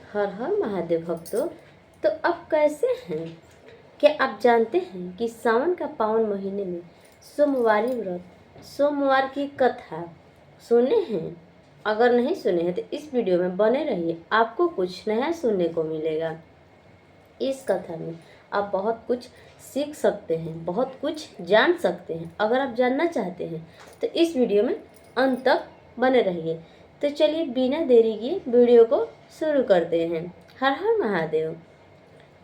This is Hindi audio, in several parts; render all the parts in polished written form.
हर हर महादेव भक्तों। तो अब कैसे हैं? क्या आप जानते हैं कि सावन का पावन महीने में सोमवारी व्रत, सोमवार की कथा सुने हैं? अगर नहीं सुने हैं तो इस वीडियो में बने रहिए, आपको कुछ नया सुनने को मिलेगा। इस कथा में आप बहुत कुछ सीख सकते हैं, बहुत कुछ जान सकते हैं। अगर आप जानना चाहते हैं तो इस वीडियो में अंत तक बने रहिए। तो चलिए बिना देरी किए वीडियो को शुरू करते हैं। हर हर महादेव।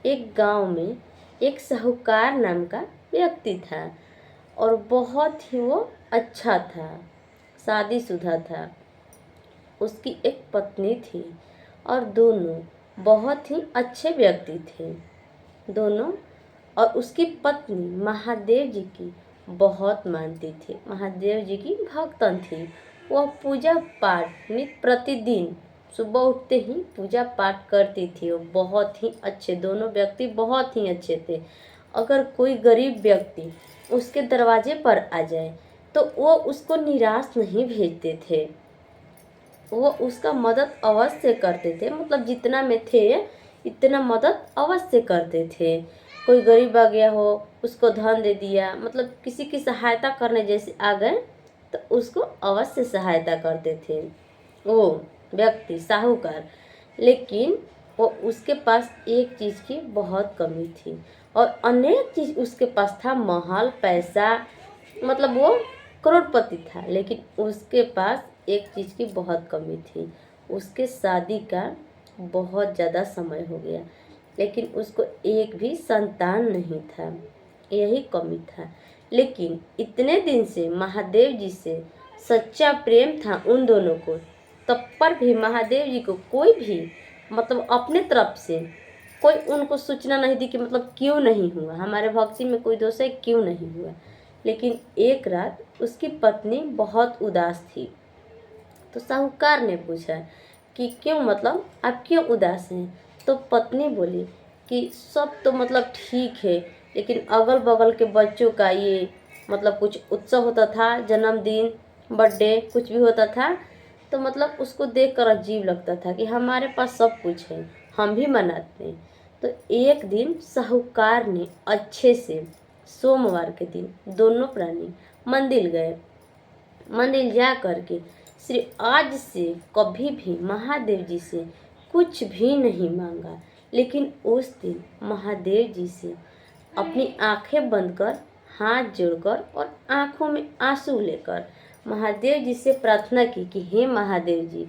एक गांव में एक साहूकार नाम का व्यक्ति था और बहुत ही वो अच्छा था, शादीशुदा था। उसकी एक पत्नी थी और दोनों बहुत ही अच्छे व्यक्ति थे दोनों। और उसकी पत्नी महादेव जी की बहुत मानती थी, महादेव जी की भक्तन थी। वह पूजा पाठ नित्य प्रतिदिन सुबह उठते ही पूजा पाठ करती थी। वो बहुत ही अच्छे, दोनों व्यक्ति बहुत ही अच्छे थे। अगर कोई गरीब व्यक्ति उसके दरवाजे पर आ जाए तो वो उसको निराश नहीं भेजते थे, वो उसका मदद अवश्य करते थे। मतलब जितना में थे इतना मदद अवश्य करते थे। कोई गरीब आ गया हो उसको धन दे दिया, मतलब किसी की सहायता करने जैसे आ गए तो उसको अवश्य सहायता करते थे वो व्यक्ति साहूकार। लेकिन वो उसके पास एक चीज़ की बहुत कमी थी और अनेक चीज़ उसके पास था, महल पैसा, मतलब वो करोड़पति था। लेकिन उसके पास एक चीज़ की बहुत कमी थी, उसके शादी का बहुत ज़्यादा समय हो गया लेकिन उसको एक भी संतान नहीं था, यही कमी था। लेकिन इतने दिन से महादेव जी से सच्चा प्रेम था उन दोनों को, तब पर भी महादेव जी को कोई भी मतलब अपने तरफ से कोई उनको सूचना नहीं दी कि मतलब क्यों नहीं हुआ, हमारे भक्ति में कोई दोष है क्यों नहीं हुआ। लेकिन एक रात उसकी पत्नी बहुत उदास थी तो साहूकार ने पूछा कि क्यों, मतलब आप क्यों उदास हैं? तो पत्नी बोली कि सब तो मतलब ठीक है, लेकिन अगल बगल के बच्चों का ये मतलब कुछ उत्सव होता था, जन्मदिन, बर्थडे कुछ भी होता था तो मतलब उसको देखकर अजीब लगता था कि हमारे पास सब कुछ है, हम भी मनाते हैं। तो एक दिन साहूकार ने अच्छे से सोमवार के दिन दोनों प्राणी मंदिर गए। मंदिर जा करके श्री आज से कभी भी महादेव जी से कुछ भी नहीं मांगा। लेकिन उस दिन महादेव जी से अपनी आंखें बंद कर, हाथ जोड़कर और आंखों में आंसू लेकर महादेव जी से प्रार्थना की कि हे महादेव जी,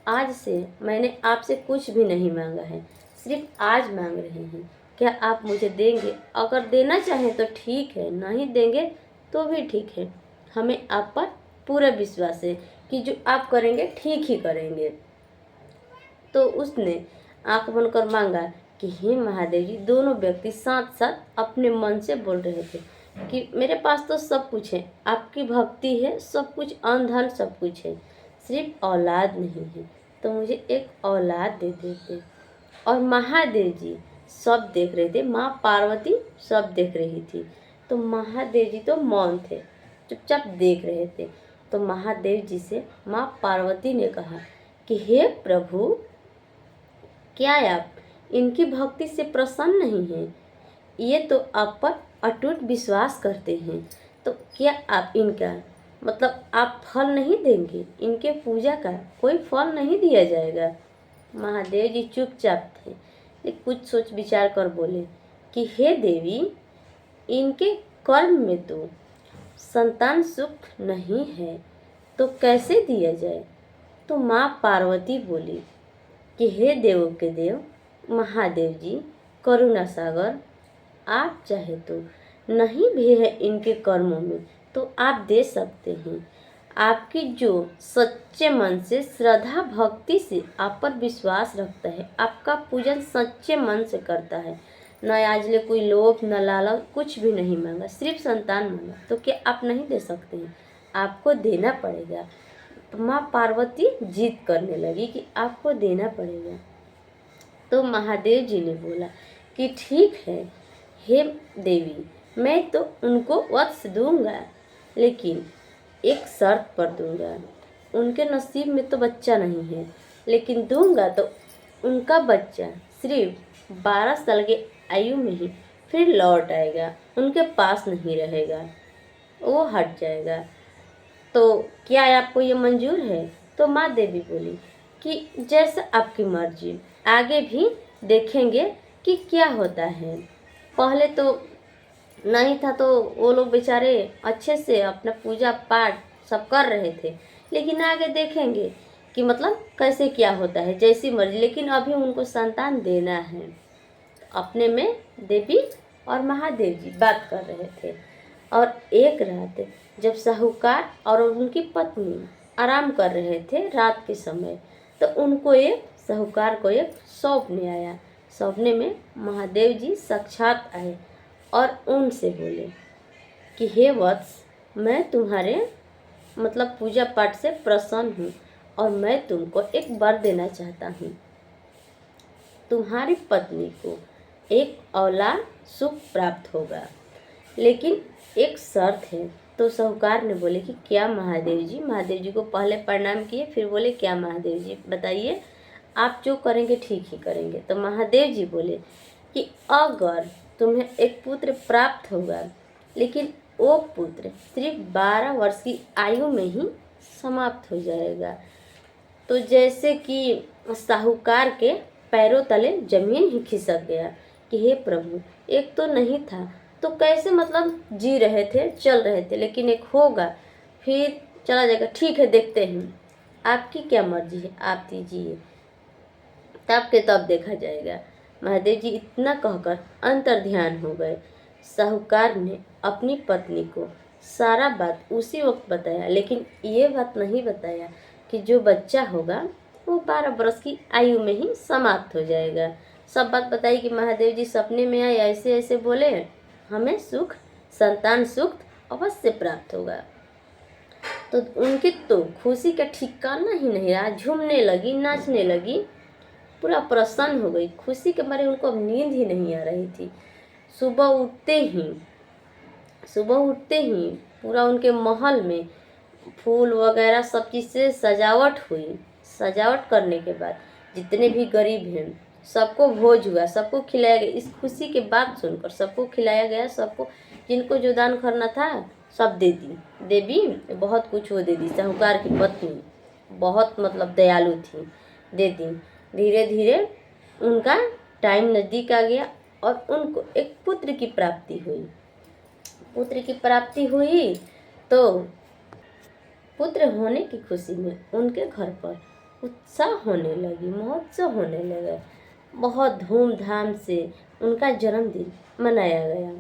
आज से मैंने आपसे कुछ भी नहीं मांगा है, सिर्फ आज मांग रहे हैं, क्या आप मुझे देंगे? अगर देना चाहें तो ठीक है, नहीं देंगे तो भी ठीक है, हमें आप पर पूरा विश्वास है कि जो आप करेंगे ठीक ही करेंगे। तो उसने आंख बंद कर मांगा कि हे महादेव जी। दोनों व्यक्ति साथ साथ अपने मन से बोल रहे थे कि मेरे पास तो सब कुछ है, आपकी भक्ति है, सब कुछ, अन्न धन सब कुछ है, सिर्फ औलाद नहीं है, तो मुझे एक औलाद दे देते। और महादेव जी सब देख रहे थे, माँ पार्वती सब देख रही थी। तो महादेव जी तो मौन थे, चुपचाप देख रहे थे। तो महादेव जी से माँ पार्वती ने कहा कि हे प्रभु, क्या आप इनकी भक्ति से प्रसन्न नहीं हैं? ये तो आप पर अटूट विश्वास करते हैं, तो क्या आप इनका मतलब आप फल नहीं देंगे? इनके पूजा का कोई फल नहीं दिया जाएगा? महादेव जी चुपचाप थे, लेकिन कुछ सोच विचार कर बोले कि हे देवी, इनके कर्म में तो संतान सुख नहीं है, तो कैसे दिया जाए? तो माँ पार्वती बोली कि हे देवों के देव महादेव जी, करुणा सागर, आप चाहे तो नहीं भी है इनके कर्मों में तो आप दे सकते हैं। आपकी जो सच्चे मन से श्रद्धा भक्ति से आप पर विश्वास रखता है, आपका पूजन सच्चे मन से करता है, न आज ले कोई लोभ न लालच, कुछ भी नहीं मांगा, सिर्फ संतान मांगा, तो क्या आप नहीं दे सकते हैं? आपको देना पड़ेगा। तो माँ पार्वती जिद करने लगी कि आपको देना पड़ेगा। तो महादेव जी ने बोला कि ठीक है हे देवी, मैं तो उनको वत्स दूंगा, लेकिन एक शर्त पर दूंगा। उनके नसीब में तो बच्चा नहीं है, लेकिन दूंगा तो उनका बच्चा सिर्फ 12 साल की आयु में ही फिर लौट आएगा, उनके पास नहीं रहेगा, वो हट जाएगा। तो क्या आपको ये मंजूर है? तो माँ देवी बोली कि जैसा आपकी मर्जी, आगे भी देखेंगे कि क्या होता है। पहले तो नहीं था तो वो लोग बेचारे अच्छे से अपना पूजा पाठ सब कर रहे थे, लेकिन आगे देखेंगे कि मतलब कैसे क्या होता है, जैसी मर्जी। लेकिन अभी उनको संतान देना है। अपने में देवी और महादेव जी बात कर रहे थे। और एक रात जब साहूकार और उनकी पत्नी आराम कर रहे थे रात के समय, तो उनको एक साहूकार को एक सपने आया। सपने में महादेव जी साक्षात आए और उनसे बोले कि हे वत्स, मैं तुम्हारे मतलब पूजा पाठ से प्रसन्न हूँ और मैं तुमको एक वर देना चाहता हूँ। तुम्हारी पत्नी को एक औलाद सुख प्राप्त होगा, लेकिन एक शर्त है। तो साहूकार ने बोले कि क्या महादेव जी? महादेव जी को पहले प्रणाम किए, फिर बोले क्या महादेव जी बताइए, आप जो करेंगे ठीक ही करेंगे। तो महादेव जी बोले कि अगर तुम्हें एक पुत्र प्राप्त होगा, लेकिन वो पुत्र सिर्फ 12 वर्ष की आयु में ही समाप्त हो जाएगा। तो जैसे कि साहूकार के पैरों तले जमीन ही खिसक गया कि हे प्रभु, एक तो नहीं था तो कैसे मतलब जी रहे थे, चल रहे थे, लेकिन एक होगा फिर चला जाएगा। ठीक है, देखते हैं, आपकी क्या मर्जी है, आप दीजिए, तब के तब देखा जाएगा। महादेव जी इतना कहकर अंतर ध्यान हो गए। साहूकार ने अपनी पत्नी को सारा बात उसी वक्त बताया, लेकिन ये बात नहीं बताया कि जो बच्चा होगा वो 12 बरस की आयु में ही समाप्त हो जाएगा। सब बात बताई कि महादेव जी सपने में आए, ऐसे ऐसे बोले, हमें सुख, संतान सुख अवश्य प्राप्त होगा। तो उनकी तो खुशी का ठिकाना ही नहीं रहा, झूमने लगी, नाचने लगी, पूरा प्रसन्न हो गई। खुशी के मारे उनको अब नींद ही नहीं आ रही थी। सुबह उठते ही पूरा उनके महल में फूल वगैरह सब चीज़ से सजावट हुई। सजावट करने के बाद जितने भी गरीब हैं सबको भोज हुआ, सबको खिलाया गया। इस खुशी के बात सुनकर सबको खिलाया गया, सबको जिनको जो दान करना था सब दे दी। देवी बहुत कुछ वो दे दी। साहूकार की पत्नी बहुत मतलब दयालु थी, दे दी। धीरे धीरे उनका टाइम नज़दीक आ गया और उनको एक पुत्र की प्राप्ति हुई। पुत्र की प्राप्ति हुई तो पुत्र होने की खुशी में उनके घर पर उत्साह होने लगी, महोत्सव होने लगा। बहुत धूमधाम से उनका जन्मदिन मनाया गया।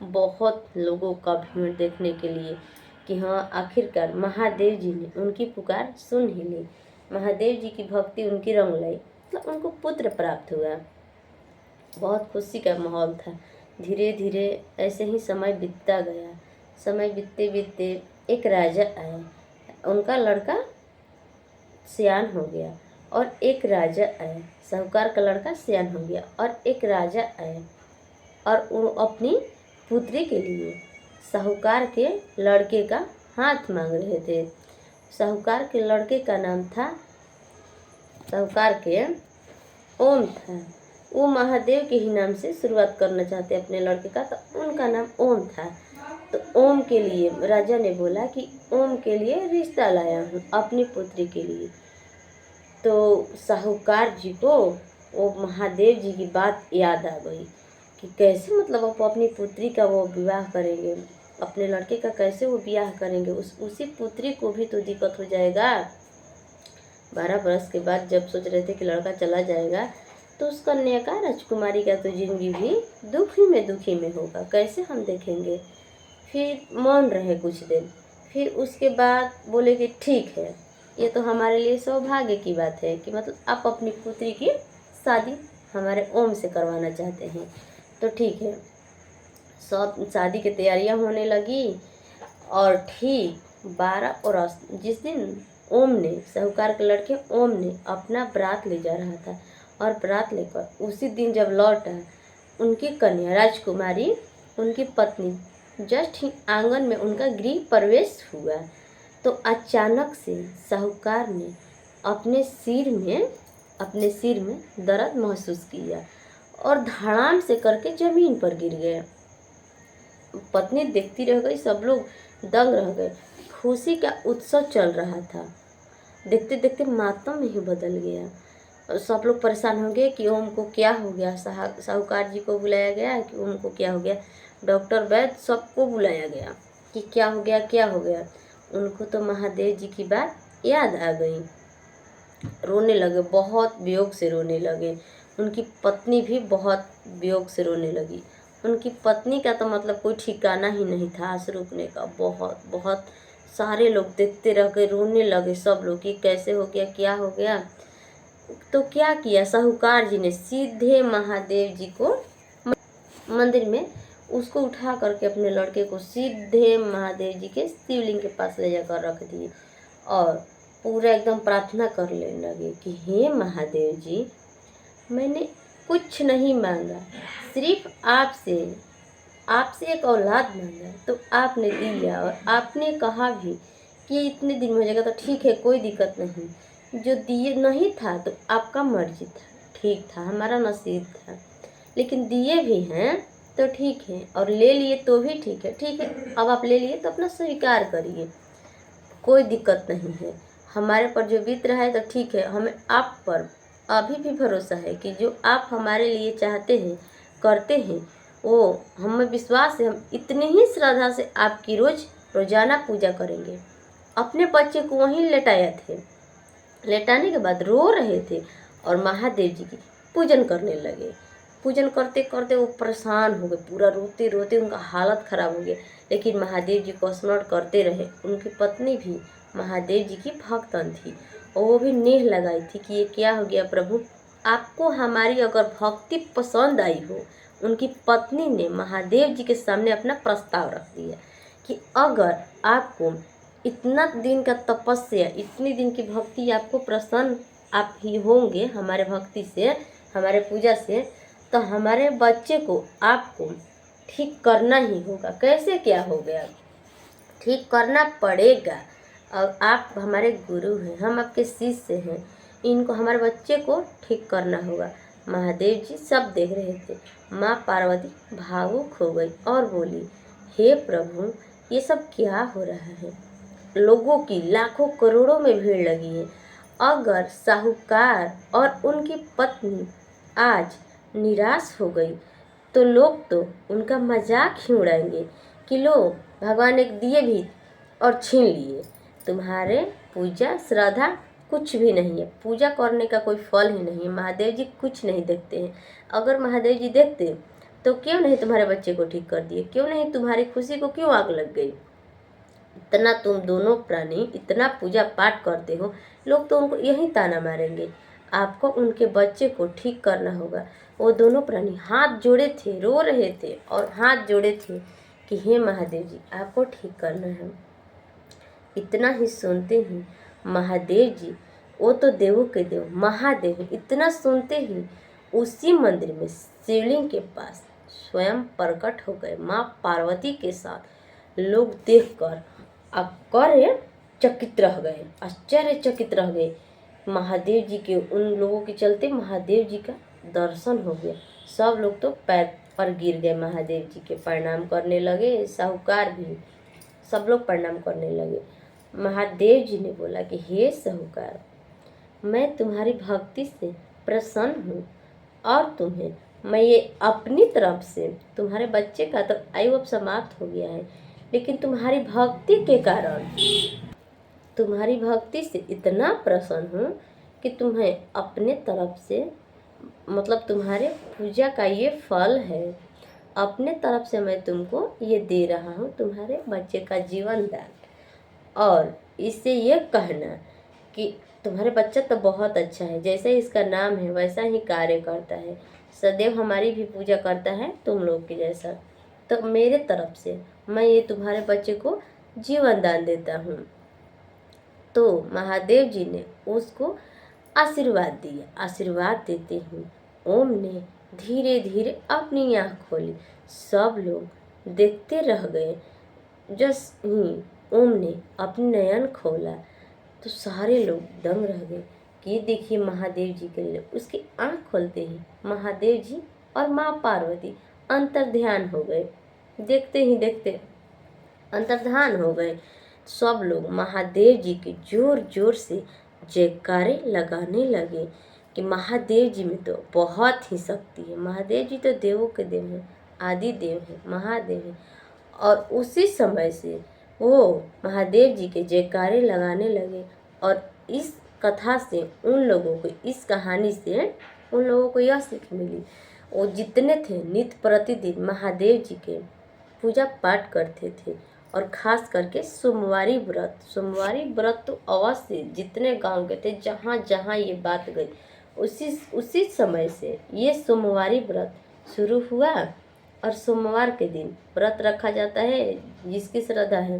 बहुत लोगों का भीड़ देखने के लिए कि हाँ, आखिरकार महादेव जी ने उनकी पुकार सुन ही ली। महादेव जी की भक्ति उनकी रंग लाई, मतलब उनको पुत्र प्राप्त हुआ। बहुत खुशी का माहौल था। धीरे धीरे ऐसे ही समय बीतता गया। समय बीतते बीतते एक राजा आए, उनका लड़का सियान हो गया। और एक राजा आए, साहूकार का लड़का सियान हो गया। और एक राजा आए और वो अपनी पुत्री के लिए साहूकार के लड़के का हाथ मांग रहे थे। साहूकार के लड़के का नाम था, साहूकार के ओम था। वो महादेव के ही नाम से शुरुआत करना चाहते अपने लड़के का, तो उनका नाम ओम था। तो ओम के लिए राजा ने बोला कि ओम के लिए रिश्ता लाया हूँ अपनी पुत्री के लिए। तो साहूकार जी को वो महादेव जी की बात याद आ गई कि कैसे मतलब वो अपनी पुत्री का वो विवाह करेंगे, अपने लड़के का कैसे वो विवाह करेंगे, उसी पुत्री को भी तो दिक्कत हो जाएगा। 12 बरस के बाद जब सोच रहे थे कि लड़का चला जाएगा, तो उस कन्या का, राजकुमारी का तो जिंदगी भी दुखी में होगा, कैसे हम देखेंगे। फिर मौन रहे कुछ दिन। फिर उसके बाद बोले कि ठीक है, ये तो हमारे लिए सौभाग्य की बात है कि मतलब आप अपनी पुत्री की शादी हमारे ओम से करवाना चाहते हैं, तो ठीक है। सब शादी की तैयारियां होने लगी। और ठीक 12 और जिस दिन ओम ने, साहूकार के लड़के ओम ने अपना बारात ले जा रहा था, और बारात लेकर उसी दिन जब लौटा, उनकी कन्या राजकुमारी, उनकी पत्नी, जस्ट ही आंगन में उनका गृह प्रवेश हुआ, तो अचानक से साहूकार ने अपने सिर में अपने सिर में दर्द महसूस किया और धड़ाम से करके जमीन पर गिर गया। पत्नी देखती रह गई, सब लोग दंग रह गए। खुशी का उत्सव चल रहा था, देखते देखते मातम में ही बदल गया। और सब लोग परेशान हो गए कि ओम को क्या हो गया। साहूकार जी को बुलाया गया कि ओम को क्या हो गया। डॉक्टर वैद्य सबको बुलाया गया कि क्या हो गया, क्या हो गया। उनको तो महादेव जी की बात याद आ गई, रोने लगे, बहुत वियोग से रोने लगे। उनकी पत्नी भी बहुत वियोग से रोने लगी। उनकी पत्नी का तो मतलब कोई ठिकाना ही नहीं था आंसू रुकने का। बहुत बहुत सारे लोग देखते रह गए, रोने लगे सब लोग कि कैसे हो गया, क्या हो गया। तो क्या किया साहूकार जी ने, सीधे महादेव जी को मंदिर में उसको उठा करके अपने लड़के को सीधे महादेव जी के शिवलिंग के पास ले जाकर रख दिए और पूरा एकदम प्रार्थना करने लगे कि हे महादेव जी, मैंने कुछ नहीं मांगा, सिर्फ आपसे आपसे एक औलाद मांगा तो आपने दिया। और आपने कहा भी कि इतने दिन में हो जाएगा, तो ठीक है, कोई दिक्कत नहीं। जो दिए नहीं था तो आपका मर्जी था, ठीक था, हमारा नसीब था, लेकिन दिए भी हैं तो ठीक है, और ले लिए तो भी ठीक है। ठीक है, अब आप ले लिए तो अपना स्वीकार करिए, कोई दिक्कत नहीं है। हमारे पर जो बीत रहा है तो ठीक है, हमें आप पर अभी भी भरोसा है कि जो आप हमारे लिए चाहते हैं, करते हैं, वो हमें विश्वास है। हम इतनी ही श्रद्धा से आपकी रोजाना पूजा करेंगे। अपने बच्चे को वहीं लेटाए थे, लेटाने के बाद रो रहे थे और महादेव जी की पूजन करने लगे। पूजन करते करते वो परेशान हो गए, पूरा रोते रोते उनका हालत खराब हो गया। लेकिन महादेव जी को स्मरण करते रहे। उनकी पत्नी भी महादेव जी की भक्तन थी और वो भी नेह लगाई थी कि ये क्या हो गया प्रभु, आपको हमारी अगर भक्ति पसंद आई हो। उनकी पत्नी ने महादेव जी के सामने अपना प्रस्ताव रख दिया कि अगर आपको इतना दिन का तपस्या, इतनी दिन की भक्ति आपको प्रसन्न आप ही होंगे हमारे भक्ति से, हमारे पूजा से, तो हमारे बच्चे को आपको ठीक करना ही होगा। कैसे क्या हो गया, ठीक करना पड़ेगा। और आप हमारे गुरु हैं, हम आपके शिष्य हैं, इनको, हमारे बच्चे को ठीक करना होगा। महादेव जी सब देख रहे थे। माँ पार्वती भावुक हो गई और बोली, हे प्रभु, ये सब क्या हो रहा है। लोगों की लाखों करोड़ों में भीड़ लगी है। अगर साहूकार और उनकी पत्नी आज निराश हो गई तो लोग तो उनका मजाक ही उड़ाएंगे कि लो, भगवान एक दिए भी और छीन लिए। तुम्हारे पूजा श्रद्धा कुछ भी नहीं है, पूजा करने का कोई फल ही नहीं है। महादेव जी कुछ नहीं देखते हैं। अगर महादेव जी देखते तो क्यों नहीं तुम्हारे बच्चे को ठीक कर दिए, क्यों नहीं तुम्हारी खुशी को क्यों आग लग गई। इतना तुम दोनों प्राणी इतना पूजा पाठ करते हो, लोग तो उनको यही ताना मारेंगे। आपको उनके बच्चे को ठीक करना होगा। वो दोनों प्राणी हाथ जोड़े थे, रो रहे थे और हाथ जोड़े थे कि हे महादेव जी, आपको ठीक करना है। इतना ही सुनते ही महादेव जी, वो तो देवों के देव महादेव, इतना सुनते ही उसी मंदिर में शिवलिंग के पास स्वयं प्रकट हो गए माँ पार्वती के साथ। लोग देखकर आश्चर्यचकित रह गए, आश्चर्यचकित रह गए। महादेव जी के, उन लोगों के चलते महादेव जी का दर्शन हो गया। सब लोग तो पैर पर गिर गए, महादेव जी के प्रणाम करने लगे। साहूकार भी, सब लोग प्रणाम करने लगे। महादेव जी ने बोला कि हे साहूकार, मैं तुम्हारी भक्ति से प्रसन्न हूँ और तुम्हें मैं ये अपनी तरफ से, तुम्हारे बच्चे का तो आयु अब समाप्त हो गया है, लेकिन तुम्हारी भक्ति के कारण, तुम्हारी भक्ति से इतना प्रसन्न हूँ कि तुम्हें अपने तरफ से, मतलब तुम्हारे पूजा का ये फल है, अपने तरफ से मैं तुमको ये दे रहा हूँ, तुम्हारे बच्चे का जीवन दान। और इससे ये कहना कि तुम्हारे बच्चा तो बहुत अच्छा है, जैसे इसका नाम है वैसा ही कार्य करता है, सदैव हमारी भी पूजा करता है तुम लोग के जैसा। तो मेरे तरफ से मैं ये तुम्हारे बच्चे को जीवन दान देता हूँ। तो महादेव जी ने उसको आशीर्वाद दिया। आशीर्वाद देते ही ओम ने धीरे धीरे अपनी आँख खोली। सब लोग देखते रह गए। जस ही ओम ने अपनी नयन खोला तो सारे लोग दंग रह गए कि देखिए महादेव जी के लिए उसकी आँख खोलते ही महादेव जी और माँ पार्वती अंतर्ध्यान हो गए। देखते ही देखते अंतर्धान हो गए। सब लोग महादेव जी के जोर जोर से जयकारे लगाने लगे कि महादेव जी में तो बहुत ही शक्ति है, महादेव जी तो देवों के देव हैं, आदि देव हैं, महादेव हैं। और उसी समय से वो महादेव जी के जयकारे लगाने लगे। और इस कथा से उन लोगों को, इस कहानी से उन लोगों को यह सीख मिली, वो जितने थे नित्य प्रतिदिन महादेव जी के पूजा पाठ करते थे। और खास करके सोमवारी व्रत तो अवश्य जितने गांव के थे, जहाँ जहाँ ये बात गई, उसी समय से ये सोमवारी व्रत शुरू हुआ। और सोमवार के दिन व्रत रखा जाता है, जिसकी श्रद्धा है,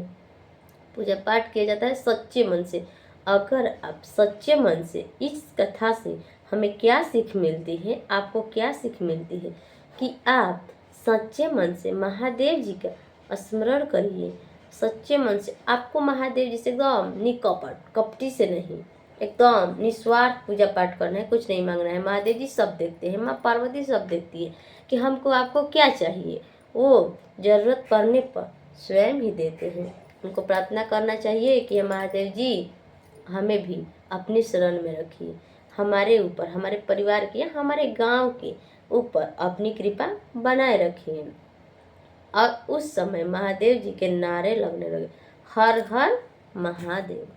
पूजा पाठ किया जाता है सच्चे मन से। अगर आप सच्चे मन से, इस कथा से हमें क्या सीख मिलती है, आपको क्या सीख मिलती है कि आप सच्चे मन से महादेव जी का स्मरण करिए। सच्चे मन से आपको महादेव जी से एकदम निकपट, कपटी से नहीं, एकदम निस्वार्थ पूजा पाठ करना है, कुछ नहीं मांगना है। महादेव जी सब देखते हैं, माँ पार्वती सब देखती है कि हमको आपको क्या चाहिए, वो जरूरत पड़ने पर स्वयं ही देते हैं। उनको प्रार्थना करना चाहिए कि महादेव जी हमें भी अपनी शरण में रखिए, हमारे ऊपर, हमारे परिवार के, हमारे गांव के ऊपर अपनी कृपा बनाए रखिए। और उस समय महादेव जी के नारे लगने लगे, हर हर महादेव।